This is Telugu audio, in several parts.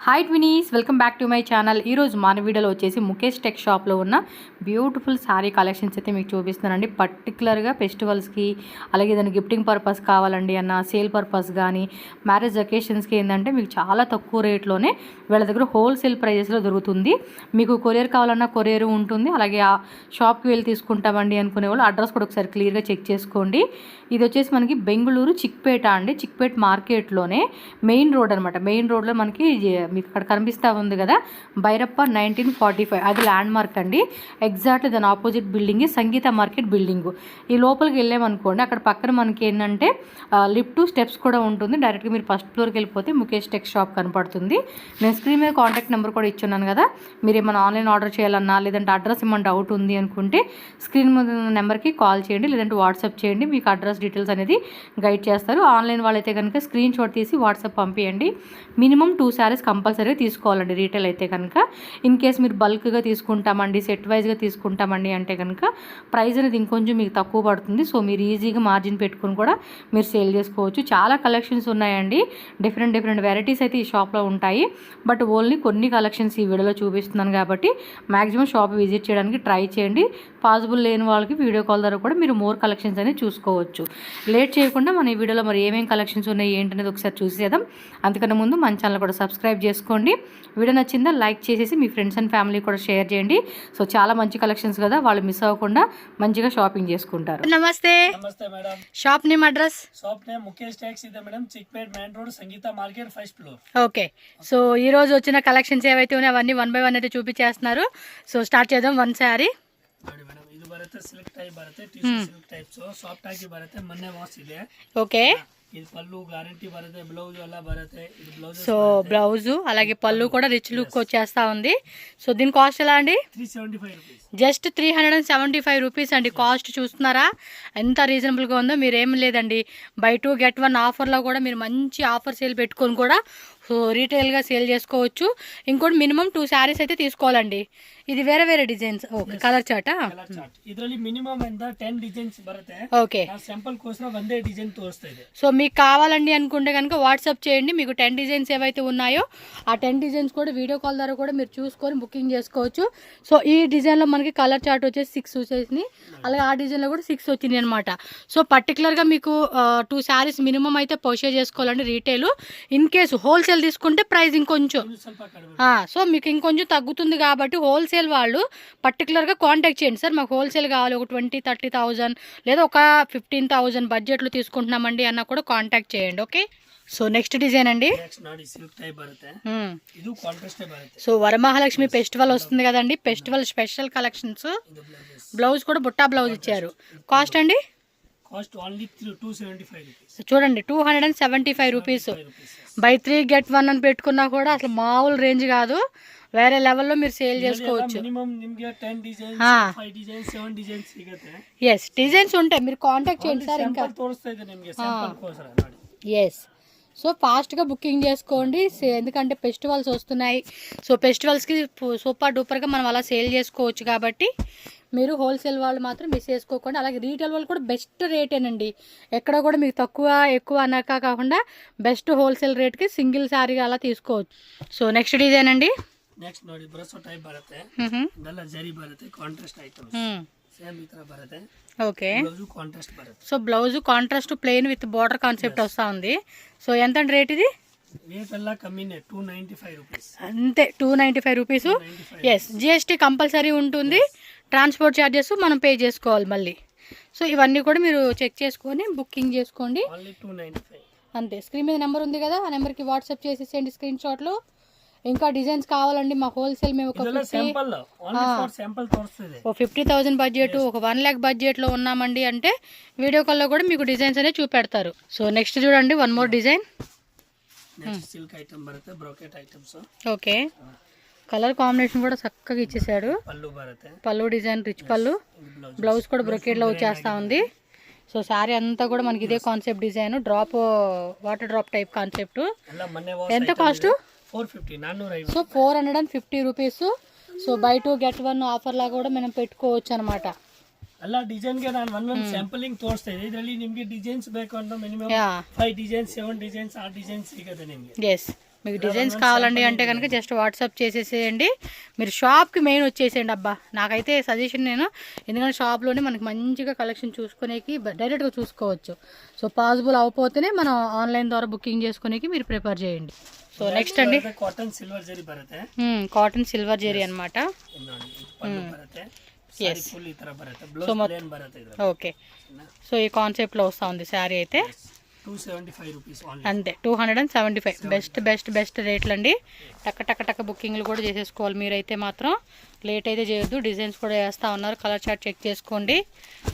Hi twinnies, welcome back to my channel. ఈరోజు మన వీడియోలో వచ్చేసి ముఖేష్ టెక్ షాప్లో ఉన్న బ్యూటిఫుల్ శారీ కలెక్షన్స్ అయితే మీకు చూపిస్తున్నానండి. పర్టికులర్గా ఫెస్టివల్స్కి, అలాగే దాని గిఫ్టింగ్ పర్పస్ కావాలండి అన్న, సేల్ పర్పస్ కానీ, మ్యారేజ్ అకేషన్స్కి ఏంటంటే మీకు చాలా తక్కువ రేట్లోనే వీళ్ళ దగ్గర హోల్సేల్ ప్రైజెస్లో దొరుకుతుంది. మీకు కొరియర్ కావాలన్నా కొరియర్ ఉంటుంది. అలాగే ఆ షాప్కి వెళ్ళి తీసుకుంటామండి అనుకునే వాళ్ళు అడ్రస్ కూడా ఒకసారి క్లియర్గా చెక్ చేసుకోండి. ఇది వచ్చేసి మనకి బెంగళూరు చిక్పేట అండి. చిక్పేట మార్కెట్లోనే మెయిన్ రోడ్ అనమాట. మెయిన్ రోడ్లో మనకి మీకు అక్కడ కనిపిస్తూ ఉంది కదా భైరప్ప 1945, అది ల్యాండ్ మార్క్ అండి. ఎగ్జాక్ట్లీ దాని ఆపోజిట్ బిల్డింగ్ సంగీత మార్కెట్ బిల్డింగ్. ఈ లోపలికి వెళ్ళామనుకోండి, అక్కడ పక్కన మనకి ఏంటంటే లిఫ్ట్ స్టెప్స్ కూడా ఉంటుంది. డైరెక్ట్గా మీరు ఫస్ట్ ఫ్లోర్కి వెళ్ళిపోతే ముఖేష్ టెక్ షాప్ కనపడుతుంది. నేను స్క్రీన్ మీద కాంటాక్ట్ నెంబర్ కూడా ఇచ్చున్నాను కదా. మీరు ఏమైనా ఆన్లైన్ ఆర్డర్ చేయాలన్నా, లేదంటే అడ్రస్ ఏమైనా డౌట్ ఉంది అనుకుంటే స్క్రీన్ మీద ఉన్న నెంబర్కి కాల్ చేయండి, లేదంటే వాట్సాప్ చేయండి. మీకు అడ్రస్ డీటెయిల్స్ అనేది గైడ్ చేస్తారు. ఆన్లైన్ వాళ్ళైతే కనుక స్క్రీన్ షాట్ తీసి వాట్సాప్ పంపించండి. మినిమం 2 శారీస్ కంపల్సరీగా తీసుకోవాలండి. రీటైల్ అయితే కనుక ఇన్ కేస్ మీరు బల్క్గా తీసుకుంటామండి, సెట్ వైజ్గా తీసుకుంటామండి అంటే కనుక ప్రైస్ అనేది ఇంకొంచెం మీకు తక్కువ పడుతుంది. సో మీరు ఈజీగా మార్జిన్ పెట్టుకుని కూడా మీరు సేల్ చేసుకోవచ్చు. చాలా కలెక్షన్స్ ఉన్నాయండి. డిఫరెంట్ వెరైటీస్ అయితే ఈ షాప్లో ఉంటాయి. బట్ ఓన్లీ కొన్ని కలెక్షన్స్ ఈ వీడియోలో చూపిస్తున్నాను కాబట్టి మ్యాక్సిమం షాప్ విజిట్ చేయడానికి ట్రై చేయండి. పాసిబుల్ లేని వాళ్ళకి వీడియో కాల్ ద్వారా కూడా మీరు మోర్ కలెక్షన్స్ అనేది చూసుకోవచ్చు. లేట్ చేయకుండా మన ఈ వీడియోలో మరి ఏమేమి కలెక్షన్స్ ఉన్నాయి ఏంటనేది ఒకసారి చూసేద్దాం. అందుకని ముందు మన ఛానల్ కూడా సబ్స్క్రైబ్ చేసుకోండి. వీడియో నచ్చిందా లైక్ చేసేసి మీ ఫ్రెండ్స్ అండ్ ఫ్యామిలీ కూడా షేర్ చేయండి. సో చాలా మంచి కలెక్షన్స్ కదా, వాళ్ళు మిస్ అవ్వకుండా మంచిగా షాపింగ్ చేసుకుంటారు. నమస్తే madam. Shop name, address? Shop name Mukesh tex ಇದೆ madam, Chickpet main road, Sangeetha market, first floor. Okay. So ఈ రోజు వచ్చిన కలెక్షన్స్ ఏవైతే ఉన్నాయో అవన్నీ 1 by 1 అయితే చూపించేస్తున్నారు. సో స్టార్ట్ చేద్దాం. 1 శారీ ನೋಡಿ ಮೇಡಮ್, ಇದು ಬರುತ್ತೆ ಸಿಲ್ಕ್ ಟೈಪ್ ಬರುತ್ತೆ, ಟಿಶ್ಯೂ ಸಿಲ್ಕ್ ಟೈಪ್ಸ್ ಸಾಫ್ಟ್ ಆಗಿ ಬರುತ್ತೆ, ಮೊನ್ನೆ ವಾಶ್ ಇದೆ. ఓకే. ఇది పళ్ళు గ్యారంటీ బರುತ್ತೆ, బ్లౌజ్ ಎಲ್ಲ బರುತ್ತೆ. ఇది బ్లౌజ్. సో బ్లౌజ్ అలాగే పళ్ళు కూడా రిచ్ లుక్ వచ్చేస్తా ఉంది. సో దీని కాస్ట్ ఎలా అండి? 375 రూపీస్. జస్ట్ 375 రూపీస్ అండి. కాస్ట్ చూస్తున్నారా ఎంత రీజనబుల్గా ఉందో. మీరేం లేదండి, బై 2 get 1 ఆఫర్లో కూడా మీరు మంచి ఆఫర్ సేల్ పెట్టుకొని కూడా సో రీటైల్గా సేల్ చేసుకోవచ్చు. ఇంకోటి మినిమం 2 శారీస్ అయితే తీసుకోవాలండి. ఇది వేరే డిజైన్స్. Okay, colour చార్టా? ಇದರಲ್ಲಿ ಮಿನಿಮಮ್ ಅಂತ 10 ಡಿಸೈನ್ಸ್ ಬರುತ್ತೆ. ఓకే. సింపుల్ కోసం ಒಂದೇ డిజైన్ తోస్తా ಇದೆ. సో మీకు కావాలండి అనుకుంటే కనుక వాట్సాప్ చేయండి. మీకు 10 డిజైన్స్ ఏవైతే ఉన్నాయో ఆ 10 డిజైన్స్ కూడా వీడియో కాల్ ద్వారా కూడా మీరు చూసుకొని బుకింగ్ చేసుకోవచ్చు. సో ఈ డిజైన్లో మనకి కలర్ చార్ట్ వచ్చేసి 6 వచ్చేసినాయి, అలాగే ఆ డిజైన్లో కూడా 6 వచ్చినాయి అనమాట. సో పర్టికులర్గా మీకు 2 శారీస్ మినిమం అయితే పర్చేజ్ చేసుకోవాలండి రీటైల్. ఇన్ కేసు హోల్సేల్ తీసుకుంటే ప్రైస్ ఇంకొంచెం సో మీకు ఇంకొంచెం తగ్గుతుంది. కాబట్టి హోల్సేల్ వాళ్ళు పర్టికులర్గా కాంటాక్ట్ చేయండి. సార్ మాకు హోల్సేల్ కావాలి, ఒక 20-30,000 లేదా ఒక 15,000 బడ్జెట్లో తీసుకుంటున్నామండి అన్న కూడా కాంటాక్ట్ చేయండి. ఓకే. సో నెక్స్ట్ డిజైన్ అండి. సో వరమహాలక్ష్మి ఫెస్టివల్ వస్తుంది కదండి, ఫెస్టివల్ స్పెషల్ కలెక్షన్స్. బ్లౌజ్ కూడా బుట్టా బ్లౌజ్ ఇచ్చారు. కాస్ట్ అండి? చూడండి 275 రూపీస్. బై 3 get 1 అని పెట్టుకున్నా కూడా అసలు మామూలు రేంజ్ కాదు, వేరే లెవెల్లో మీరు సేల్ చేసుకోవచ్చు. ఎస్, డిజైన్స్ ఉంటాయి, మీరు కాంటాక్ట్ చేయండి సార్. ఇంకా ఎస్. సో ఫాస్ట్గా బుకింగ్ చేసుకోండి, ఎందుకంటే ఫెస్టివల్స్ వస్తున్నాయి. సో ఫెస్టివల్స్కి సూపర్ డూపర్గా మనం అలా సేల్ చేసుకోవచ్చు. కాబట్టి మీరు హోల్సేల్ వాళ్ళు మాత్రం మిస్ చేసుకోకండి. అలాగే రీటైల్ వాళ్ళు కూడా బెస్ట్ రేటేనండి. ఎక్కడ కూడా మీకు తక్కువ ఎక్కువ అన్నాక కాకుండా బెస్ట్ హోల్సేల్ రేట్కి సింగిల్ శారీగా అలా తీసుకోవచ్చు. సో నెక్స్ట్ డిజైన్ అండి. ನೆಕ್ಸ್ಟ್ ನೋಡಿ ಬ್ರಸೋ ಟೈಪ್ ಬರುತ್ತೆ, ಇದೆಲ್ಲ ಜರಿ ಬರುತ್ತೆ, ಕಾಂಟ್ರಾಸ್ಟ್ ಐಟಮ್ಸ್ ಸೇಮ್ ಈ ತರ ಬರುತ್ತೆ. ఓకే. బ్లౌజ్ కాంట్రాస్ట్ బರುತ್ತೆ. So blouse contrast plain with border concept వస్తూ ఉంది. సో ఎంత అండి రేట్ ఇది? రేట్ ಎಲ್ಲ కమ్మినే 295 రూపీస్ అంతే. 295 రూపీస్. ఎస్, జిఎస్టీ కంపల్సరీ ఉంటుంది. ట్రాన్స్పోర్ట్ ఛార్జెస్ మనం పే చేసుకోవాలి మళ్ళీ. సో ఇవన్నీ కూడా మీరు చెక్ చేసుకొని బుకింగ్ చేసుకోండి. ఓన్లీ 295 అంతే. స్క్రీన్ మీద నెంబర్ ఉంది కదా, ఆ నెంబర్కి వాట్సాప్ చేసేసేయండి స్క్రీన్ షాట్లో. ఇంకా డిజైన్స్ కావాలండి మా హోల్సేల్ మేము ఒక 50,000 బడ్జెట్, ఒక 1 lakh బడ్జెట్లో ఉన్నామండి అంటే వీడియో కాల్లో కూడా మీకు డిజైన్స్ అనేవి చూపెడతారు. సో నెక్స్ట్ చూడండి, 1 more డిజైన్. సిల్క్ ఐటమ్ బರುತ್ತೆ, brocade items. Okay. Colour combination కూడా చక్కగా ఇచ్చేసాడు. పళ్ళు బರುತ್ತೆ, పళ్ళు డిజైన్ రిచ్ పళ్ళు, బ్లౌజ్ కూడా బ్రోకెట్లో వచ్చేస్తా ఉంది. సో శారీ అంతా కూడా మనకి ఇదే concept design, drop water drop type concept. ఎంత cost? 450. So 450 rupees. So buy 2 get 1 offer లాగా కూడా మనం పెట్టుకోవచ్చు అనమాట. ಎಲ್ಲ ಡಿಸೈನ್ಗೆ ನಾನು ಒಂದೊಂದು ಸ್ಯಾಂಪಲಿಂಗ್ ತೋರಿಸ್ತಾ ಇದೆ. ಇದರಲ್ಲಿ ನಿಮಗೆ ಡಿಸೈನ್ಸ್ ಬೇಕು ಅಂದ್ರೆ ಮಿನಿಮಮ್ 5 ಡಿಸೈನ್ಸ್ 7 ಡಿಸೈನ್ಸ್ ಆ ಡಿಸೈನ್ಸ್ ಸಿಗುತ್ತೆ ನಿಮಗೆ. ಎಸ್. మీకు డిజైన్స్ కావాలండి అంటే కనుక జస్ట్ వాట్సాప్ చేసేసేయండి. మీరు షాప్కి మెయిన్ వచ్చేసేయండి. అబ్బా నాకైతే సజెషన్ నేను, ఎందుకంటే షాప్లోనే మనకి మంచిగా కలెక్షన్ చూసుకునేకి డైరెక్ట్గా చూసుకోవచ్చు. సో పాసిబుల్ అవ్వకపోతేనే మనం ఆన్లైన్ ద్వారా బుకింగ్ చేసుకునేకి మీరు ప్రిపేర్ చేయండి. సో నెక్స్ట్ అండి ಕಾಟನ್ ಸಿಲ್ವರ್ ಜರಿ ಬರುತ್ತೆ. కాటన్ సిల్వర్ జెరీ అనమాట. ಪಲ್ಲು ಬರುತ್ತೆ, Yes. ಫುಲ್ ಈ ತರ ಬರುತ್ತೆ, ಬ್ಲೌಸ್ ಪ್ಲೇನ್ ಬರುತ್ತೆ ಇದ್ರಲ್ಲಿ. ఓకే, సో ఈ కాన్సెప్ట్లో వస్తూ ఉంది శారీ అయితే. 275 రూపీస్ ఓన్లీ. అంతే 275. బెస్ట్ బెస్ట్ బెస్ట్ రేట్లు అండి. టక్క టక్క టక్క బుకింగ్లు కూడా చేసేసుకోవాలి మీరైతే మాత్రం. లేట్ అయితే చేయొద్దు. డిజైన్స్ కూడా వేస్తూ ఉన్నారు, కలర్ చార్ట్ చెక్ చేసుకోండి.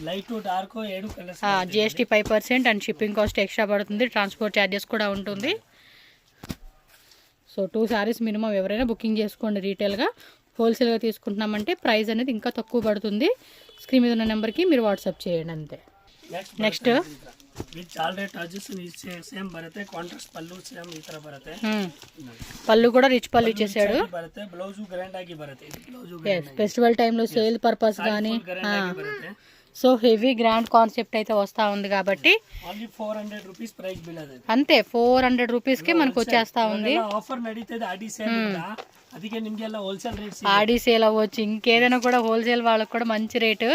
Light dark 7 colours. GST 5% and shipping cost extra పడుతుంది. ట్రాన్స్పోర్ట్ ఛార్జెస్ కూడా ఉంటుంది. సో 2 శారీస్ మినిమం ఎవరైనా బుకింగ్ చేసుకోండి. రీటైల్గా హోల్సేల్గా తీసుకుంటున్నామంటే ప్రైస్ అనేది ఇంకా తక్కువ పడుతుంది. స్క్రీన్ మీద ఉన్న నెంబర్కి మీరు వాట్సాప్ చేయండి అంతే. నెక్స్ట్ ವಿತ್ ಆಲ್ರೆಡಿ ಟಾರ್ಜಸ್ ಸೇಮ್ ಬರುತ್ತೆ. ಕಾಂಟ್ರಾಸ್ಟ್ ಪಲ್ಲು ಸೇಮ್ ಈ ತರ ಬರುತ್ತೆ. పళ్ళు కూడా రిచ్ పళ్ళు ఇచ్చేసాడు. ಬರುತ್ತೆ, ಬ್ಲೌಸ್ గ్రాండ్ ಆಗಿ బರುತ್ತೆ. ఇది బ్లౌస్ ఫెస్టివల్ టైంలో సేల్ పర్పస్ కానీ గ్రాండ్ ఆಗಿ ಬರುತ್ತೆ. సో హెవీ గ్రాండ్ కాన్సెప్ట్ అయితే వస్తూ ఉంది కాబట్టి ఓన్లీ 400 రూపీస్ ప్రైస్ బిల్ అది. అంతే 400 రూపీస్కి మనకు వచ్చేస్తా ఉంది. ఆఫర్ నಡೀತಿದೆ ఆడి సేల్ ಇಂದ. ಅದಕ್ಕೆ ನಿಮಗೆಲ್ಲ ಹೋಲ್ಸೇಲ್ ರೇಟ್ಸ್ ఆడి సేల్ అవ్వచ్చు, ఇంకేదైనా కూడా హోల్సేల్ వాళ్ళకి కూడా మంచి రేటు.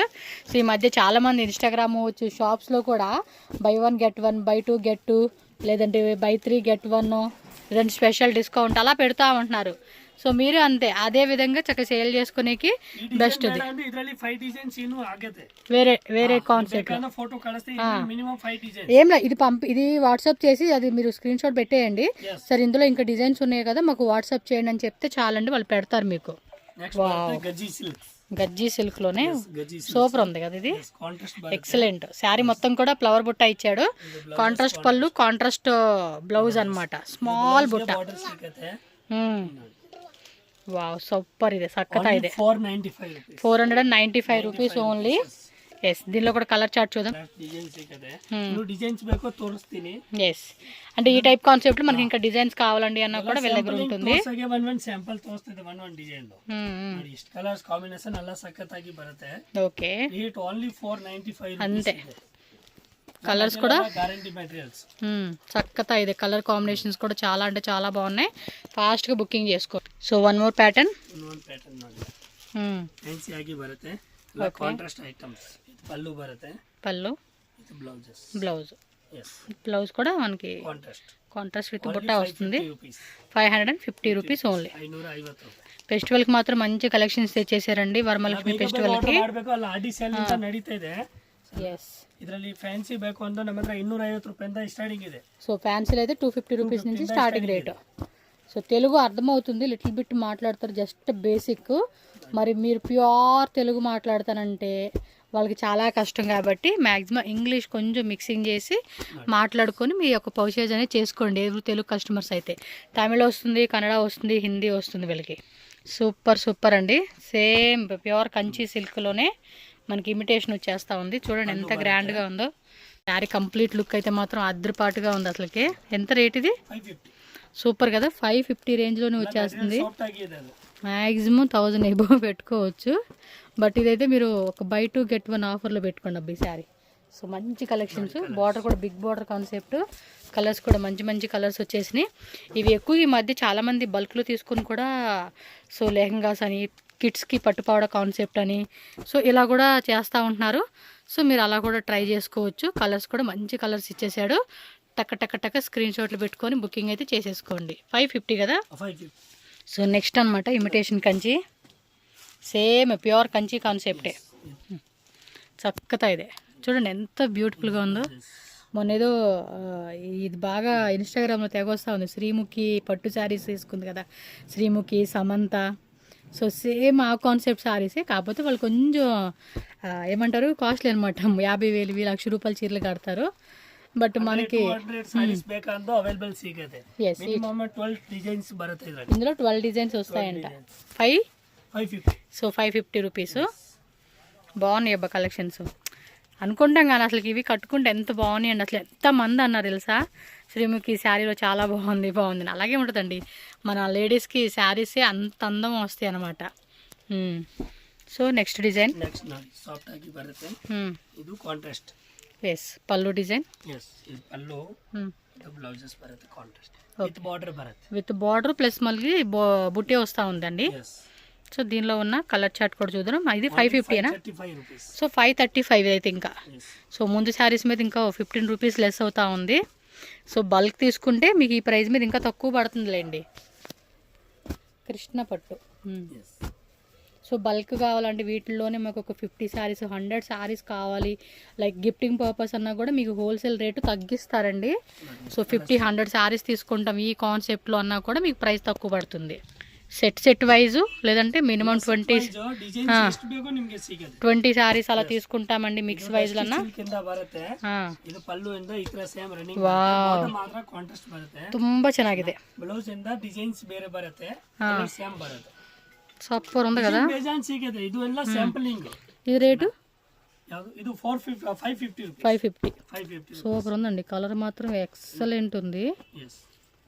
సో ఈ మధ్య చాలామంది ఇన్స్టాగ్రామ్ అవ్వచ్చు, షాప్స్లో కూడా బై 1 get 1, బై 2 get 2, లేదంటే బై 3 get 1, లేదంటే స్పెషల్ డిస్కౌంట్ అలా పెడతా ఉంటున్నారు. సో మీరు అంతే అదే విధంగా చక్కగా సేల్ చేసుకునేకి బెస్ట్. ಇದರಲ್ಲಿ 5 ಡಿಸೈನ್ಸ್ ಇನ್ನು ಆಗತ್ತೆ. వేరే కాన్సెప్ట్ ఫోటో కಳಿస్తే మినిమం 5 డిజైన్స్. ఏం లేదు, ఇది వాట్సాప్ చేసి అది మీరు స్క్రీన్ షాట్ పెట్టేయండి. సరే ఇందులో ఇంకా డిజైన్స్ ఉన్నాయి కదా మాకు వాట్సాప్ చేయండి అని చెప్తే చాలండి, వాళ్ళు పెడతారు మీకు. గజ్జీ సిల్క్ లోనే సూపర్ ఉంది కదా ఇది, ఎక్సలెంట్. శారీ మొత్తం కూడా ఫ్లవర్ బుట్ట ఇచ్చాడు. కాంట్రాస్ట్ పళ్ళు, కాంట్రాస్ట్ బ్లౌజ్ అన్నమాట, స్మాల్ బుట్ట. వావ్ సూపర్, ಇದೆ సక్కత. ಇದೆ 495 రూపీస్ ఓన్లీ. ఎస్, దీనిలో కూడా కలర్ చార్ట్ చూద్దాం. డిజైన్స్ ಬೇಕು ತೋರಿಸ್ತೀನಿ. ఎస్, అంటే ఈ టైప్ కాన్సెప్ట్ మనకి ఇంకా డిజైన్స్ కావాలండి అన్న కూడా వీళ్ళ దగ్గర ఉంటుంది. ಒನ್ ಸ್ಯಾಂಪಲ್ ತೋರಿಸ್ತಿದೆ, ಒನ್ ಡಿಸೈನ್ ನೋಡಿ. ಇಷ್ಟು ಕಲರ್ಸ್ ಕಾಂಬಿನೇಷನ್ ಎಲ್ಲ ಸಖತ್ತಾಗಿ ಬರುತ್ತೆ. ఓకే, ರೇಟ್ ಓನ್ಲಿ 495 అంతే. కలర్స్ కూడా గ్యారంటీ మెటీరియల్స్. చక్కగా ಇದೆ. కలర్ కాంబినేషన్స్ కూడా చాలా అంటే చాలా బాగున్నాయి. ఫాస్ట్గా బుకింగ్ చేసుకో. సో వన్ మోర్ ప్యాటర్న్ ನೋಡಿ, ಫ್ಯಾನ್ಸಿ ಆಗಿ ಬರುತ್ತೆ. Contrast items. పళ్ళు బರುತ್ತೆ, పళ్ళు, బ్లౌజ్. ఎస్, బ్లౌజ్ కూడా మనకి కాంట్రాస్ట్ విత్ బుట్ట వస్తుంది. 550 రూపీస్ ఓన్లీ. 550 ఫెస్టివల్కి మాత్రం మంచి కలెక్షన్స్ తెచ్చేసారండి. వరమలక్ష్మి ఫెస్టివల్కి. ಆಡಿ ಸೇಲ್ ಅಂತ ನಡೀತಾ ಇದೆ. ఎస్, ಇದರಲ್ಲಿ ಫ್ಯಾನ್ಸಿ ಬೇಕು ಅಂದ್ರೆ ನಮ್ಮ ಹತ್ರ 250 ರೂಪಾಯಿಂದ ಸ್ಟಾರ್ಟಿಂಗ್ ಇದೆ. సో ఫ్యాన్సీలో అయితే 250 రూపీస్ నుంచి స్టార్టింగ్ రేటు. సో తెలుగు అర్థమవుతుంది, లిటిల్ బిట్ మాట్లాడతారు, జస్ట్ బేసిక్. మరి మీరు ప్యూర్ తెలుగు మాట్లాడతానంటే వాళ్ళకి చాలా కష్టం కాబట్టి మ్యాక్సిమం ఇంగ్లీష్ కొంచెం మిక్సింగ్ చేసి మాట్లాడుకొని మీ యొక్క పౌచేజ్ అనేది చేసుకోండి. ఎవరు తెలుగు కస్టమర్స్ అయితే. తమిళ వస్తుంది, కన్నడ వస్తుంది, హిందీ వస్తుంది వీళ్ళకి. సూపర్ సూపర్ అండి. సేమ్ ప్యూర్ కంచి సిల్క్లోనే మనకి ఇమిటేషన్ వచ్చేస్తూ ఉంది. చూడండి ఎంత గ్రాండ్గా ఉందో. శారీ కంప్లీట్ లుక్ అయితే మాత్రం అద్రిపాటుగా ఉంది అసలుకి. ఎంత రేట్ ఇది? 550. సూపర్ కదా, 550 రేంజ్లోనే వచ్చేస్తుంది. మ్యాక్సిమం 1000 ఎబో పెట్టుకోవచ్చు. బట్ ఇదైతే మీరు ఒక బై 2 get 1 ఆఫర్లో పెట్టుకోండి అబ్బా ఈ శారీ. సో మంచి కలెక్షన్స్. బార్డర్ కూడా బిగ్ బార్డర్ కాన్సెప్ట్. కలర్స్ కూడా మంచి మంచి కలర్స్ వచ్చేసినాయి. ఇవి ఎక్కువ ఈ మధ్య చాలామంది బల్క్లో తీసుకుని కూడా సో లెహంగాస్ అని, కిడ్స్కి పట్టుపావడ కాన్సెప్ట్ అని, సో ఇలా కూడా చేస్తూ ఉంటున్నారు. సో మీరు అలా కూడా ట్రై చేసుకోవచ్చు. కలర్స్ కూడా మంచి కలర్స్ ఇచ్చేసాడు. టక్క టక్క టక్క స్క్రీన్ షాట్లు పెట్టుకొని బుకింగ్ అయితే చేసేసుకోండి. 550 కదా. సో నెక్స్ట్ అనమాట imitation Kanchi. Same pure Kanchi కాన్సెప్టే. చక్కగా ಇದೆ. చూడండి ఎంత బ్యూటిఫుల్గా ఉందో. మొన్న ఏదో ఇది బాగా ఇన్స్టాగ్రామ్లో తెగొస్తూ ఉంది. శ్రీముఖి పట్టు శారీస్ తీసుకుంది కదా, శ్రీముఖి, సమంత. సో సేమ్ ఆ కాన్సెప్ట్ శారీసే, కాకపోతే వాళ్ళు కొంచెం ఏమంటారు కాస్ట్లీ అనమాట. 50,000 1,00,000 రూపాయల చీరలు కడతారు. బట్ మనకి ఇందులో 12 డిజైన్స్ వస్తాయంట. 550. So 550 rupees. బాగున్నాయి అబ్బా కలెక్షన్స్. అనుకుంటాం కానీ అసలు ఇవి కట్టుకుంటే ఎంత బాగున్నాయి అండి. అసలు ఎంతమంది అన్నారు తెలుసా, శ్రీముఖి శారీలో చాలా బాగుంది బాగుంది. అలాగే ఉంటుందండి మన లేడీస్కి శారీసే అంత అందం వస్తాయి అన్నమాట. So next design. ಇದು ಕಾಂಟ್ರಾಸ್ಟ್. ఎస్, పళ్ళు డిజైన్. ఎస్, ఇది పళ్ళు. ಇದು ಬ್ಲೌಸಸ್ ಬರುತ್ತೆ ಕಾಂಟ್ರಾಸ್ಟ್ ವಿತ್ ಬಾರ್ಡರ್ ಬರುತ್ತೆ. విత్ బార్డర్ ప్లస్ మళ్ళీ బుట్టే వస్తూ ఉందండి. ఎస్ సో దీనిలో ఉన్న కలర్ చార్ట్ కూడా చూద్దాం. ఇది 550ఏనా? 35 రూపీస్. సో 535 అయితే ఇంకా. ఎస్ సో ముందు శారీస్ మీద ఇంకా 15 రూపీస్ లెస్ అవుతా ఉంది. సో బల్క్ తీసుకుంటే మీకు ఈ ప్రైస్ మీద ఇంకా తక్కువ పడుతుందిలేండి. కృష్ణ పట్టు. ఎస్ సో బల్క్ కావాలంటే వీటిల్లోనే మాకు ఒక 50 శారీస్ 100 శారీస్ కావాలి లైక్ గిఫ్టింగ్ పర్పస్ అన్నా కూడా మీకు హోల్సేల్ రేటు తగ్గిస్తారండి. సో 50-100 శారీస్ తీసుకుంటాం ఈ కాన్సెప్ట్లో అన్నా కూడా మీకు ప్రైస్ తక్కువ పడుతుంది. సెట్ వైజు లేదంటే మినిమం 20 ಡಿಸೈನ್ ಎಷ್ಟು ಬೇಕೋ ನಿಮಗೆ ಸಿಗುತ್ತೆ. 20 శారీస్ అలా తీసుకుంటామండి మిక్స్ వైజ్లన్నా. ಕಿಂದ ಬರುತ್ತೆ. ಇದು ಪಲ್ಲು ಇಂದ ಈ ತರ ಸೇಮ್ ರನ್ನಿಂಗ್ ವಾವ್ ಮಾತ್ರ ಕಾಂಟ್ರಾಸ್ಟ್ ಬರುತ್ತೆ. ತುಂಬಾ ಚೆನ್ನಾಗಿದೆ. ಬ್ಲೌಸ್ ಇಂದ ಡಿಸೈನ್ಸ್ ಬೇರೆ ಬರುತ್ತೆ. ಸೇಮ್ ಬರುತ್ತೆ. సూపర్ ఉంది కదా. ಬೇಜಾನ್ ಸಿಗುತ್ತೆ. ಇದು ಎಲ್ಲ ಸ್ಯಾಂಪಲಿಂಗ್. ఇది రేటు ಯಾವುದು ಇದು 550 రూపాయస్. 550 సూపర్ ఉందండి. కలర్ మాత్రం ఎక్సలెంట్ ఉంది. yes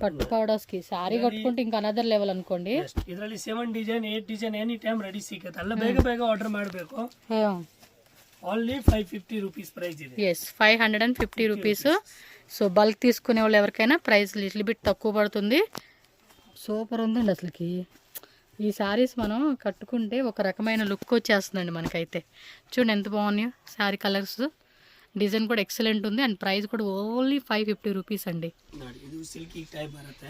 పట్టు పౌడర్స్కి శారీ కట్టుకుంటే ఇంకా అనదర్ లెవెల్ అనుకోండి. ಇದರಲ್ಲಿ 7 design 8 design any time ready ಸಿಗುತ್ತೆ. ಅಲ್ಲ ಬೇಗ ಬೇಗ ಆರ್ಡರ್ ಮಾಡಬೇಕು. ఓన్లీ 550 రూపీస్ ప్రైస్ ఇది. Yes 550 rupees. సో బల్క్ తీసుకునే వాళ్ళు ఎవరికైనా ప్రైస్ లిటిల్ బిట్ తక్కువ పడుతుంది. సూపర్ ఉందండి అసలుకి. ఈ శారీస్ మనం కట్టుకుంటే ఒక రకమైన లుక్ వచ్చేస్తుందండి మనకైతే. చూడండి ఎంత బాగున్నాయో శారీ కలర్స్. డిజైన్ కూడా ఎక్సలెంట్ ఉంది అండ్ ప్రైస్ కూడా ఓన్లీ 550 రూపీస్ అండి. ఇది సిల్కీ టైప్ బರುತ್ತೆ.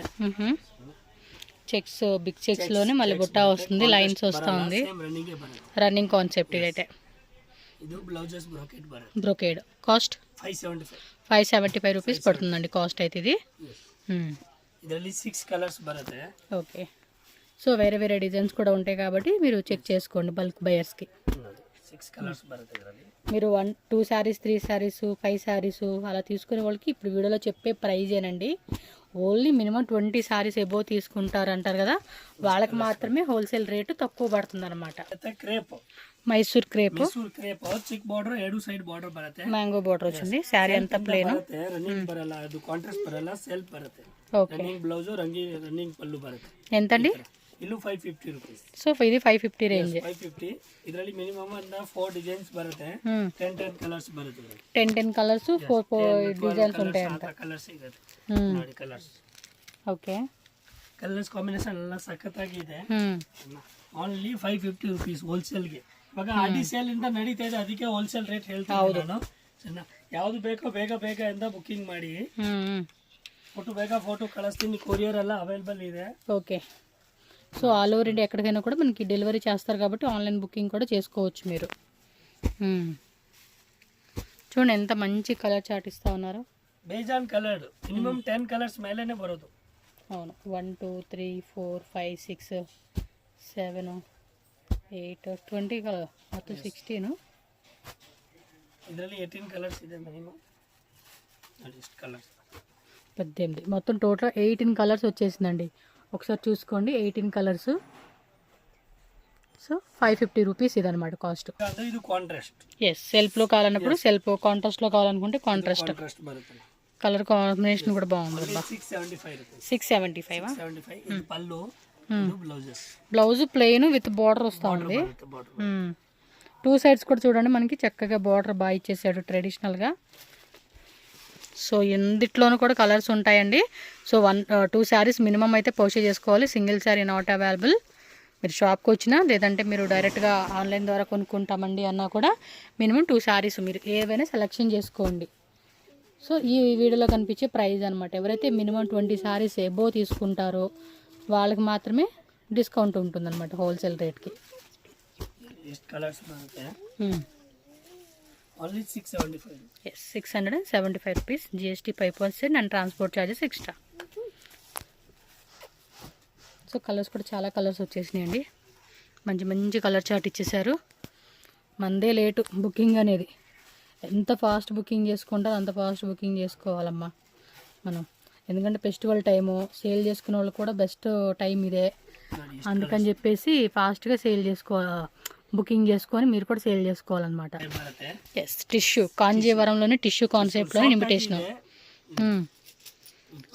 చెక్స్ బిగ్ చెక్స్లోనే మళ్ళీ బుట్టా వస్తుంది, లైన్స్ వస్తూ ఉంది. రన్నింగ్ కాన్సెప్ట్ ఇదైతే. ఇది బ్లౌజెస్ బ్రోకేడ్ బರುತ್ತೆ. బ్రోకేడ్ కాస్ట్ 575 రూపీస్ పడుతుందండి కాస్ట్ అయితే ఇది. ಇದರಲ್ಲಿ 6 కలర్స్ బರುತ್ತೆ. ఓకే. సో వేరే వేరే డిజైన్స్ కూడా ఉంటాయి కాబట్టి మీరు చెక్ చేసుకోండి బల్క్ బయర్స్కి. 6 కలర్స్ బರುತ್ತೆ ಇದರಲ್ಲಿ. మీరు 2 శారీస్ 3 శారీస్ 5 శారీస్ అలా తీసుకునే వాళ్ళకి ఇప్పుడు వీడియోలో చెప్పే ప్రైజేనండి. ఓన్లీ మినిమం 20 శారీస్ ఎబో తీసుకుంటారు అంటారు కదా, వాళ్ళకి మాత్రమే హోల్సేల్ రేటు తక్కువ పడుతుంది అనమాట. క్రేప్ మైసూర్ క్రేప్ చిక్ బార్డర్ 2 సైడ్ బార్డర్ బರುತ್ತೆ. మ్యాంగో బార్డర్ వచ్చింది. శారీ అంతా ప్లేన్. రన్నింగ్ బరಲ್ಲ, ಅದು ಕಾಂಟ್ರಾಸ್ಟ್ ಬರಲ್ಲ, ಸೆಲ್ಫ್ ಬರುತ್ತೆ. ఓకే. రన్నింగ్ బ్లౌజ్ రన్నింగ్ పల్లు బರುತ್ತೆ. ఎంతండి? ಇಲ್ಲೂ 550 రూపీస్. సో ఇది 550 రేంజ్. 550. ಇದರಲ್ಲಿ ಮಿನಿಮಮ್ ಅಂದ 4 ಡಿಸೈನ್ಸ್ ಬರುತ್ತೆ. 10 ಕಲರ್ಸ್ ಬರುತ್ತೆ. 10 కలర్స్ 4 డిజైన్స్ ఉంటాయి ಅಂತ. ಕಲರ್ಸ್ ಸಿಗುತ್ತೆ ನೋಡಿ. Colours okay. ಕಲರ್ಸ್ ಕಾಂಬಿನೇಷನ್ ಎಲ್ಲ ಸಖತ್ತಾಗಿದೆ. ಓನ್ಲಿ 550 ರೂಪೀಸ್ ಹೋಲ್ಸೇಲ್ಗೆ. ಇವಾಗ ಆಡಿ ಸೇಲ್ ಇಂದ ನಡೀತಾ ಇದೆ, ಅದಕ್ಕೆ ಹೋಲ್ಸೇಲ್ ರೇಟ್ ಹೇಳ್ತೀನಿ ನಾನು. ಯಾವ್ದು ಬೇಕೋ ಬೇಗ ಬೇಗ ಇಂದ ಬುಕಿಂಗ್ ಮಾಡಿ. ಫೋಟೋ ಕಳಿಸ್ತೀನಿ. ಕೊರಿಯರ್ ಎಲ್ಲ ಅವೈಲೇಬಲ್ ಇದೆ. Okay. So all over India ఎక్కడికైనా కూడా మనకి డెలివరీ చేస్తారు కాబట్టి ఆన్లైన్ బుకింగ్ కూడా చేసుకోవచ్చు మీరు. చూడండి ఎంత మంచి కలర్ చార్ట్ ఇస్తా ఉన్నారు. ಬೇಜಾನ್ ಕಲರ್ ಮಿನಿಮಮ್ 10 ಕಲರ್ಸ್ ಮೇಲೇನೆ ಬರೋದು. అవును. 1 2 3 4 5 6 7 8 20 కలర్ మొత్తం 16. ಇದರಲ್ಲಿ 18 ಕಲರ್ಸ್ ಇದೆ ಮಿನಿಮಮ್. ಎಷ್ಟು ಕಲರ್ಸ್? 18. మొత్తం టోటల్ 18 కలర్స్ వచ్చేసిందండి. ఒకసారి చూసుకోండి 18 కలర్స్. సో 550 రూపీస్ ఇదనమాట కాస్ట్. ఇది కాంట్రాస్ట్. ఎస్ సెల్ఫ్లో కావాలన్నప్పుడు సెల్ఫ్, కాంట్రాస్ట్లో కావాలనుకుంటే కాంట్రాస్ట్. బರುತ್ತೆ. కలర్ కాంబినేషన్ కూడా బాగుంది. 675 రూపీస్. 675. ఇది పల్లు, blouses. Blouse plain with border వస్తుంది. 2 సైడ్స్ కూడా చూడండి మనకి చక్కగా బార్డర్ బాగా ఇచ్చేసాడు ట్రెడిషనల్గా. సో ఇందిట్లోనూ కూడా కలర్స్ ఉంటాయండి. సో 2 శారీస్ మినిమం అయితే పర్చేజ్ చేసుకోవాలి. Single sari not available. మీరు షాప్కి వచ్చినా లేదంటే మీరు డైరెక్ట్గా ఆన్లైన్ ద్వారా కొనుక్కుంటామండి అన్నా కూడా మినిమం 2 శారీస్ మీరు ఏవైనా సెలెక్షన్ చేసుకోండి. సో ఈ వీడియోలో కనిపించే ప్రైస్ అనమాట. ఎవరైతే మినిమం 20 శారీస్ ఎబో తీసుకుంటారో వాళ్ళకి మాత్రమే డిస్కౌంట్ ఉంటుందన్నమాట హోల్సేల్ రేట్కి. Only 675. Yes, 675 rupees. GST 5% and transport charges extra. So colours కూడా చాలా కలర్స్ వచ్చేసినాయండి. మంచి మంచి కలర్ చార్ట్ ఇచ్చేసారు. మందే లేటు బుకింగ్ అనేది. ఎంత ఫాస్ట్ బుకింగ్ చేసుకుంటారో అంత ఫాస్ట్ బుకింగ్ చేసుకోవాలమ్మా మనం. ఎందుకంటే ఫెస్టివల్ టైము, సేల్ చేసుకునే వాళ్ళు కూడా బెస్ట్ టైం ఇదే. అందుకని చెప్పేసి ఫాస్ట్గా బుకింగ్ చేసుకొని మీరు కూడా సేల్ చేసుకోవాలన్నమాట. ఎస్ టిష్యూ కాంజీవరంలోనే టిష్యూ కాన్సెప్ట్లోనే ఇన్విటేషన్.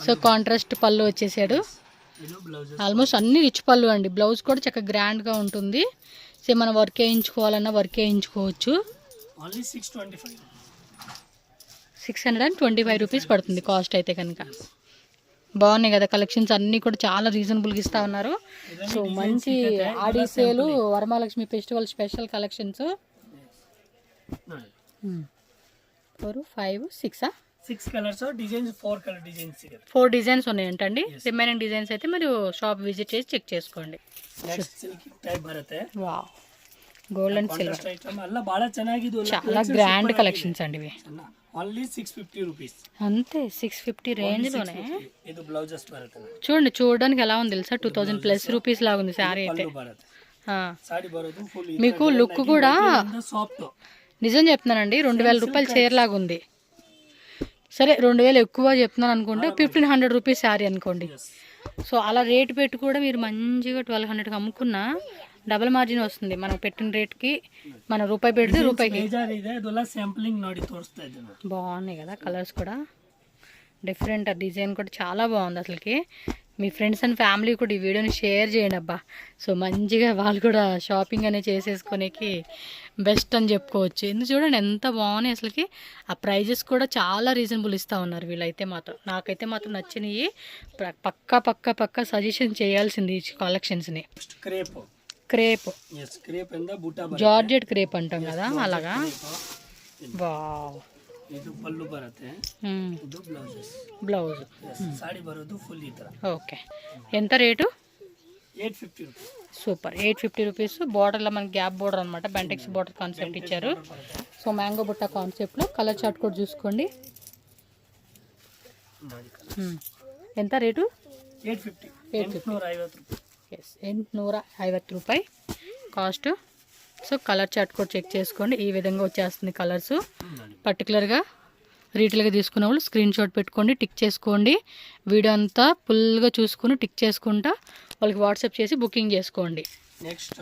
సో కాంట్రాస్ట్ పళ్ళు వచ్చేసాడు. ఆల్మోస్ట్ అన్ని రిచ్ పళ్ళు అండి. బ్లౌజ్ కూడా చక్కగా గ్రాండ్గా ఉంటుంది. సో మనం వర్క్ వేయించుకోవాలన్నా వర్క్ వేయించుకోవచ్చు. 625 రూపీస్ పడుతుంది కాస్ట్ అయితే కనుక. బాగున్నాయి కదా కలెక్షన్స్ అన్నీ కూడా చాలా రీజనబుల్గా ఇస్తూ ఉన్నారు. సో మంచి Aadi sale Varamahalakshmi festival special collections. 4 5 6 6 colours designs 4 colour designs 4 designs ఉన్నాయంటండి. రిమైనింగ్ డిజైన్స్ అయితే మీరు షాప్ విజిట్ చేసి చెక్ చేసుకోండి. ನೆಕ್ಸ್ಟ್ ಸಿಲ್ಕ್ ಟೈಪ್ ಬರುತ್ತೆ. Wow, gold and silver item ಎಲ್ಲ ಬಹಳ ಚೆನ್ನಾಗಿದ್ದು, చాలా గ్రాండ్ కలెక్షన్స్ అండి ఇవి. ఓన్లీ 650 రూపీస్ అంతే. 650 రేంజ్ లోనే ఇది బ్లౌజెస్ బರುತ್ತೆ. చూడండి చూడడానికి ఎలా ఉంది తెలుసా, 2000 ప్లస్ రూపీస్ లాగా ఉంది సారీ అయితే. సారీ బರುತ್ತೆ ఫుల్. మీకు లుక్ కూడా సాఫ్ట్. నిజం చెప్తున్నానండి, 2000 రూపాయల చీర లాగా ఉంది. సరే 2000 ఎక్కువ చెప్తున్నాను అనుకుంటే 1500 రూపీస్ శారీ అనుకోండి. సో అలా రేటు పెట్టి కూడా మీరు మంచిగా 1200కి అమ్ముకున్నా డబల్ మార్జిన్ వస్తుంది. మనం పెట్టిన రేట్కి మన రూపాయి పెడితే రూపాయికి. బాగున్నాయి కదా కలర్స్ కూడా, డిఫరెంట్. డిజైన్ కూడా చాలా బాగుంది అసలుకి. మీ ఫ్రెండ్స్ అండ్ ఫ్యామిలీ కూడా ఈ వీడియోని షేర్ చేయండి అబ్బా. సో మంచిగా వాళ్ళు కూడా షాపింగ్ అనేది చేసేసుకునేకి బెస్ట్ అని చెప్పుకోవచ్చు. ఎందుకు చూడండి ఎంత బాగున్నాయి అసలుకి. ఆ ప్రైజెస్ కూడా చాలా రీజనబుల్ ఇస్తూ ఉన్నారు వీళ్ళైతే మాత్రం. నాకైతే మాత్రం నచ్చినవి. పక్కా సజెషన్ చేయాల్సింది ఈ కలెక్షన్స్ని. క్రేప్ జార్జెట్ క్రేప్ అంటాం కదా, అలాగా. వావ్, ಇದು ಪಲ್ಲು ಬರುತ್ತೆ, ಇದು ಬ್ಲೌಸ್ ಸಾಡಿ ಬರೋದು ಫುಲ್ ಈ ತರ. ఓకే, ఎంత రేటు? 850 రూపీస్. Super, 850 rupees. బార్డర్లో మనకి గ్యాప్ బార్డర్ అనమాట, బెంటెక్స్ బార్డర్ కాన్సెప్ట్ ఇచ్చారు. సో మ్యాంగో బుట్ట కాన్సెప్ట్లో కలర్ చార్ట్ కూడా చూసుకోండి. ఎంత రేటు? 850. 850 రూపాయలు. ఎస్, 850 రూపాయి కాస్ట్. సో కలర్ చార్ట్ కూడా చెక్ చేసుకోండి. ఈ విధంగా వచ్చేస్తుంది కలర్స్. పర్టికులర్గా రీటైల్గా తీసుకున్న వాళ్ళు స్క్రీన్ షాట్ పెట్టుకోండి, టిక్ చేసుకోండి. వీడియో అంతా ఫుల్గా చూసుకుని టిక్ చేసుకుంటా వాళ్ళకి వాట్సాప్ చేసి బుకింగ్ చేసుకోండి. నెక్స్ట్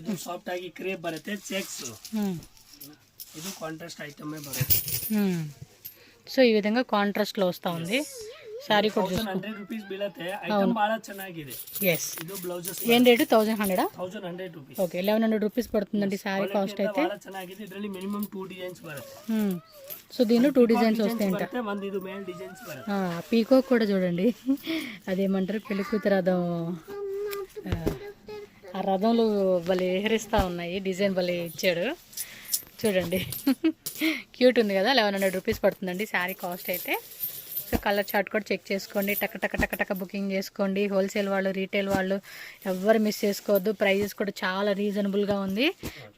ఇది సాఫ్ట్ ఆಗಿ క్రేప్ బರುತ್ತೆ, చెక్స్. ఇది కాంట్రాస్ట్ ఐటమే బರುತ್ತೆ. సో ఈ విధంగా కాంట్రాస్ట్లో వస్తూ ఉంది. సారీ కూడా 100 రూపీస్ బీಳತ್ತೆ. ఐటమ్ బాగా ಚೆನ್ನಾಗಿದೆ. ఎస్, ఏం రేటు? 1100. 1100 రూపీస్. ఓకే, 1100 రూపీస్ పడుతుందండి సారీ కాస్ట్ అయితే. బాగా ಚೆನ್ನಾಗಿದೆ. ಇದರಲ್ಲಿ మినిమం 2 డిజైన్స్ బರುತ್ತೆ. సో దీనిలో 2 డిజైన్స్ వస్తాయంట. ಒಂದು ಇದು ಮೇಲ್ డిజైన్స్ బರುತ್ತೆ. పీకోక్ కూడా చూడండి, అదేమంటారు పెళ్లి కూతురు రథం, ఆ రథంలో భలే ఎహరిస్తూ ఉన్నాయి. డిజైన్ భలే ఇచ్చాడు చూడండి. క్యూట్ ఉంది కదా. 1100 రూపీస్ పడుతుందండి శారీ కాస్ట్ అయితే. సో కలర్ చార్ట్ కూడా చెక్ చేసుకోండి. టక బుకింగ్ చేసుకోండి. హోల్సేల్ వాళ్ళు, రీటైల్ వాళ్ళు ఎవ్వరు మిస్ చేసుకోవద్దు. ప్రైజెస్ కూడా చాలా రీజనబుల్గా ఉంది.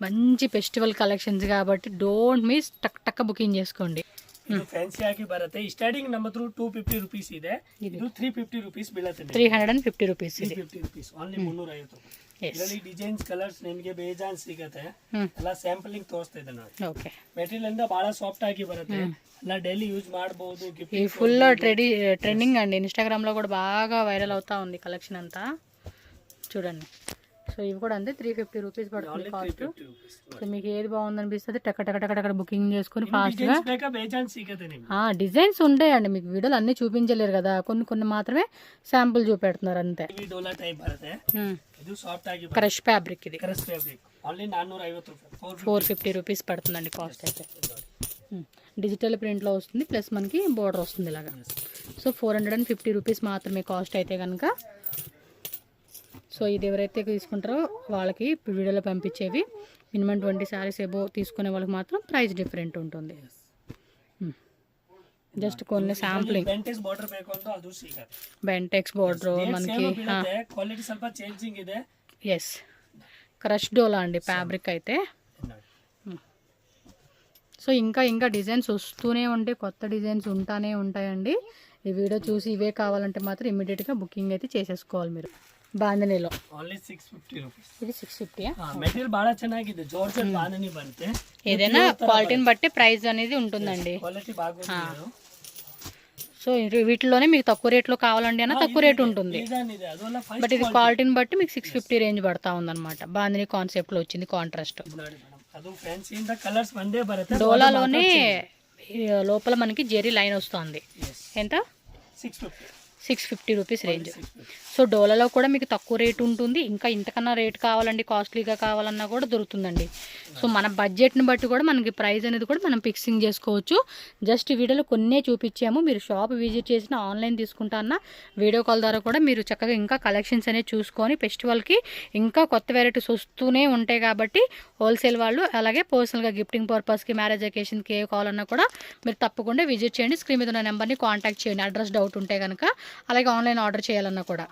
మంచి ఫెస్టివల్ కలెక్షన్స్ కాబట్టి డోంట్ మిస్. టక్ బుకింగ్ చేసుకోండి. ಇದು ಫ್ಯಾನ್ಸಿ ಆಗಿ ಬರುತ್ತೆ. ಸ್ಟಾರ್ಟಿಂಗ್ ನಮ್ಮ ಹತ್ರ 250 ರೂಪೀಸ್ ಇದೆ. ಇದು 350 ರೂಪೀಸ್ ಬೀಳುತ್ತೆ. 350 ರೂಪೀಸ್ ಇದೆ. 350 ರೂಪೀಸ್ ಓನ್ಲಿ 350 ರೂಪಾಯಿ. ಇದರಲ್ಲಿ ಡಿಸೈನ್ಸ್ ಕಲರ್ಸ್ ನಿಮಗೆ ಬೇಜಾನ್ ಸಿಗುತ್ತೆ. ಎಲ್ಲ ಸ್ಯಾಂಪಲಿಂಗ್ ತೋರಿಸ್ತಾ ಇದ್ದೆ ನಾನು. ಓಕೆ, ಮೆಟೀರಿಯಲ್ ಇಂದ ಬಹಳ ಸಾಫ್ಟ್ ಆಗಿ ಬರುತ್ತೆ. ಎಲ್ಲ ಡೈಲಿ యూజ్ ಮಾಡಬಹುದು. ఈ ఫుల్ ట్రెండింగ్ అండి. ఇన్స్టాగ్రామ్లో కూడా బాగా వైరల్ అవుతా ఉంది కలెక్షన్ అంతా చూడండి. సో ఇవి కూడా అంతే 350 రూపీస్ పడుతుంది కాస్ట్. సో మీకు ఏది బాగుందనిపిస్తుంది టక బుకింగ్ చేసుకుని ఫాస్ట్గా. డిజైన్స్ ఉంటాయండి, మీకు వీడియోలు అన్నీ చూపించలేరు కదా, కొన్ని మాత్రమే శాంపుల్ చూపెడుతున్నారు అంతే. క్రష్ ఫ్యాబ్రిక్, ఇది 450 రూపీస్ పడుతుందండి కాస్ట్ అయితే. డిజిటల్ ప్రింట్లో వస్తుంది, ప్లస్ మనకి బోర్డర్ వస్తుంది ఇలాగా. సో 450 రూపీస్ మాత్రమే కాస్ట్ అయితే కనుక. సో ఇది ఎవరైతే తీసుకుంటారో వాళ్ళకి వీడియోలో పంపించేవి మినిమం 20 శారీస్ ఎబో తీసుకునే వాళ్ళకి మాత్రం ప్రైస్ డిఫరెంట్ ఉంటుంది. జస్ట్ కొన్ని శాంప్లింగ్. బెంటెక్స్ బార్డర్ మనకి. ఎస్, క్రష్ డోలా అండి ఫ్యాబ్రిక్ అయితే. సో ఇంకా డిజైన్స్ వస్తూనే ఉంటాయి, కొత్త డిజైన్స్ ఉంటానే ఉంటాయండి. ఈ వీడియో చూసి ఇవే కావాలంటే మాత్రం ఇమ్మీడియట్గా బుకింగ్ అయితే చేసేసుకోవాలి మీరు. బాంధనీలో ఓన్లీ 650 రూపీస్. ఇది 650. మెటీరియల్ బాగా ಚೆನ್ನಾಗಿದೆ. జార్జెట్ బాంధనీ బರುತ್ತೆ. ఏదైనా క్వాలిటీని బట్టి ప్రైస్ అనేది ఉంటుందండి. క్వాలిటీ బాగుంది. సో వీటిలోనే మీకు తక్కువ రేట్లో కావాలండి అన్న తక్కువ రేట్ ఉంటుంది. బట్ ఇది క్వాలిటీని బట్టి మీకు 650 రేంజ్ పడతా ఉందన్నమాట. బాంధనీ కాన్సెప్ట్లో వచ్చింది కాంట్రాస్ట్. డోలాలోనే లోపల మనకి జెరీ లైన్ వస్తుంది. ఎంత? 650 రూపీస్ రేంజ్. సో డోలాలో కూడా మీకు తక్కువ రేటు ఉంటుంది, ఇంకా ఇంతకన్నా రేట్ కావాలండి, కాస్ట్లీగా కావాలన్నా కూడా దొరుకుతుందండి. సో మన బడ్జెట్ని బట్టి కూడా మనకి ప్రైస్ అనేది కూడా మనం ఫిక్సింగ్ చేసుకోవచ్చు. జస్ట్ వీడియోలో కొన్నే చూపించాము, మీరు షాప్ విజిట్ చేసిన ఆన్లైన్ తీసుకుంటా అన్న వీడియో కాల్ ద్వారా కూడా మీరు చక్కగా ఇంకా కలెక్షన్స్ అనేది చూసుకొని ఫెస్టివల్కి ఇంకా కొత్త వెరైటీస్ వస్తూనే ఉంటాయి కాబట్టి హోల్సేల్ వాళ్ళు అలాగే పర్సనల్గా గిఫ్టింగ్ పర్పస్కి, మ్యారేజ్ అకేషన్కి ఏ కావాలన్నా కూడా మీరు తప్పకుండా విజిట్ చేయండి. స్క్రీన్ మీద ఉన్న నెంబర్ని కాంటాక్ట్ చేయండి అడ్రస్ డౌట్ ఉంటే కనుక, అలాగే ఆన్లైన్ ఆర్డర్ చేయాలన్నా కూడా.